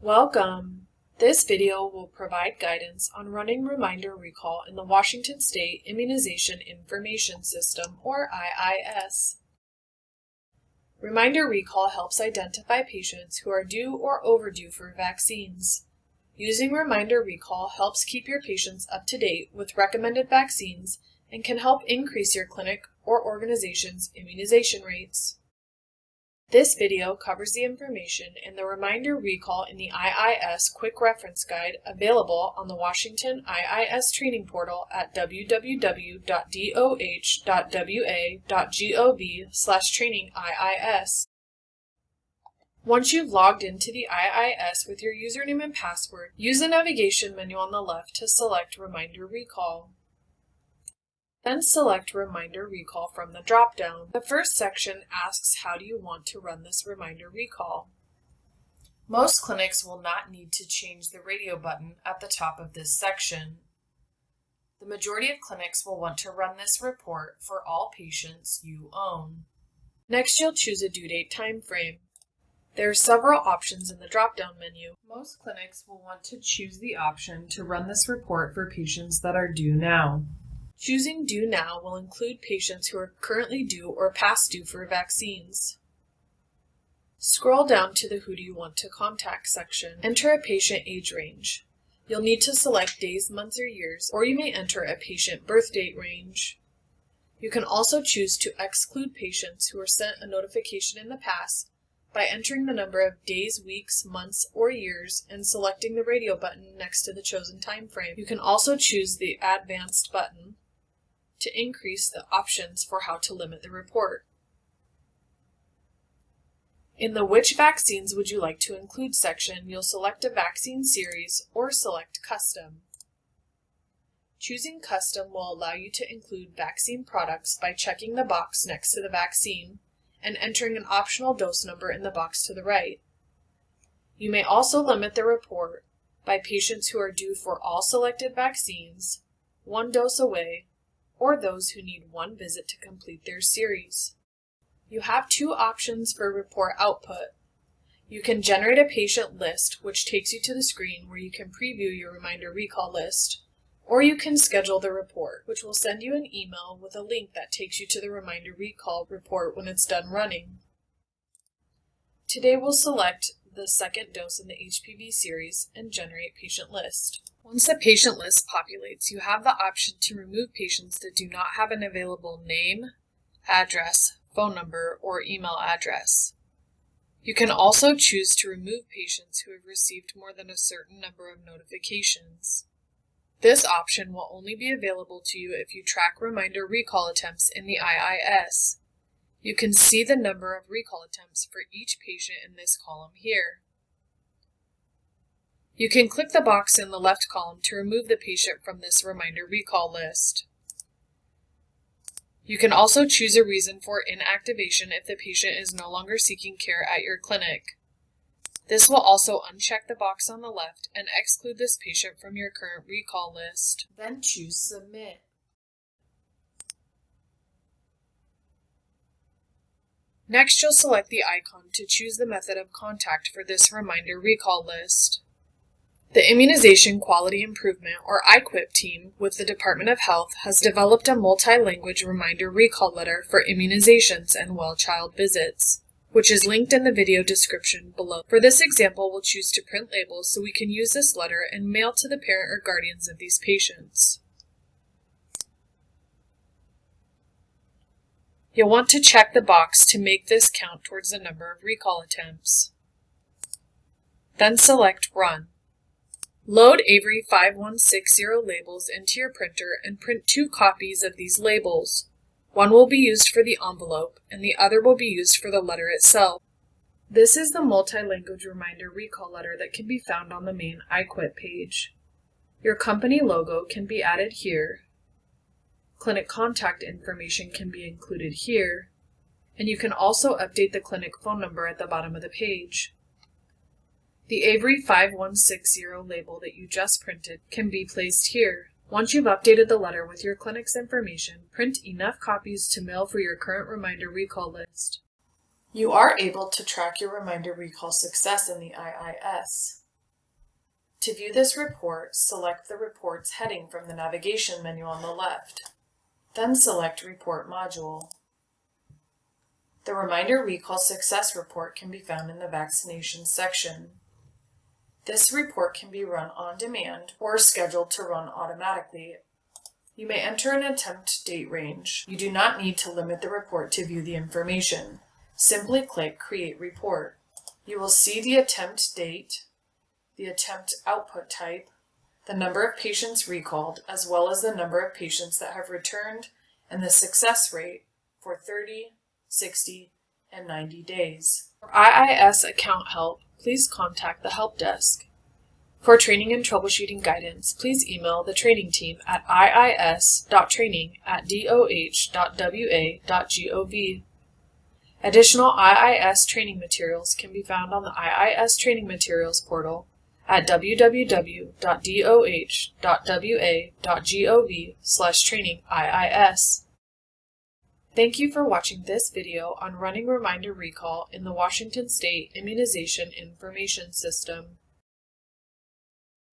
Welcome! This video will provide guidance on running Reminder Recall in the Washington State Immunization Information System, or IIS. Reminder Recall helps identify patients who are due or overdue for vaccines. Using Reminder Recall helps keep your patients up to date with recommended vaccines and can help increase your clinic or organization's immunization rates. This video covers the information in the Reminder Recall in the IIS Quick Reference Guide available on the Washington IIS Training Portal at www.doh.wa.gov/trainingiis. Once you've logged into the IIS with your username and password, use the navigation menu on the left to select Reminder Recall. Then select Reminder Recall from the drop-down. The first section asks how do you want to run this Reminder Recall. Most clinics will not need to change the radio button at the top of this section. The majority of clinics will want to run this report for all patients you own. Next, you'll choose a due date time frame. There are several options in the drop-down menu. Most clinics will want to choose the option to run this report for patients that are due now. Choosing Due Now will include patients who are currently due or past due for vaccines. Scroll down to the Who Do You Want to Contact section. Enter a patient age range. You'll need to select days, months, or years, or you may enter a patient birth date range. You can also choose to exclude patients who were sent a notification in the past by entering the number of days, weeks, months, or years and selecting the radio button next to the chosen time frame. You can also choose the Advanced button to increase the options for how to limit the report. In the Which Vaccines Would You Like to Include section, you'll select a vaccine series or select Custom. Choosing Custom will allow you to include vaccine products by checking the box next to the vaccine and entering an optional dose number in the box to the right. You may also limit the report by patients who are due for all selected vaccines, one dose away, or those who need one visit to complete their series. You have two options for report output. You can generate a patient list, which takes you to the screen where you can preview your Reminder Recall list, or you can schedule the report, which will send you an email with a link that takes you to the Reminder Recall report when it's done running. Today we'll select the second dose in the HPV series and generate patient list. Once the patient list populates, you have the option to remove patients that do not have an available name, address, phone number, or email address. You can also choose to remove patients who have received more than a certain number of notifications. This option will only be available to you if you track Reminder Recall attempts in the IIS. You can see the number of recall attempts for each patient in this column here. You can click the box in the left column to remove the patient from this Reminder Recall list. You can also choose a reason for inactivation if the patient is no longer seeking care at your clinic. This will also uncheck the box on the left and exclude this patient from your current recall list. Then choose Submit. Next, you'll select the icon to choose the method of contact for this Reminder Recall list. The Immunization Quality Improvement, or IQIP team with the Department of Health has developed a multi-language Reminder Recall letter for immunizations and well child visits, which is linked in the video description below. For this example, we'll choose to print labels so we can use this letter and mail to the parent or guardians of these patients. You'll want to check the box to make this count towards the number of recall attempts. Then select Run. Load Avery 5160 labels into your printer and print 2 copies of these labels. One will be used for the envelope, and the other will be used for the letter itself. This is the multi-language Reminder Recall letter that can be found on the main IQIP page. Your company logo can be added here. Clinic contact information can be included here, and you can also update the clinic phone number at the bottom of the page. The Avery 5160 label that you just printed can be placed here. Once you've updated the letter with your clinic's information, print enough copies to mail for your current Reminder Recall list. You are able to track your Reminder Recall success in the IIS. To view this report, select the Reports heading from the navigation menu on the left. Then select Report Module. The Reminder Recall Success Report can be found in the Vaccinations section. This report can be run on demand or scheduled to run automatically. You may enter an attempt date range. You do not need to limit the report to view the information. Simply click Create Report. You will see the attempt date, the attempt output type, the number of patients recalled, as well as the number of patients that have returned, and the success rate for 30, 60, and 90 days. For IIS account help, please contact the help desk. For training and troubleshooting guidance, please email the training team at iis.training@doh.wa.gov. Additional IIS training materials can be found on the IIS Training Materials portal at www.doh.wa.gov/training-IIS. Thank you for watching this video on running Reminder Recall in the Washington State Immunization Information System.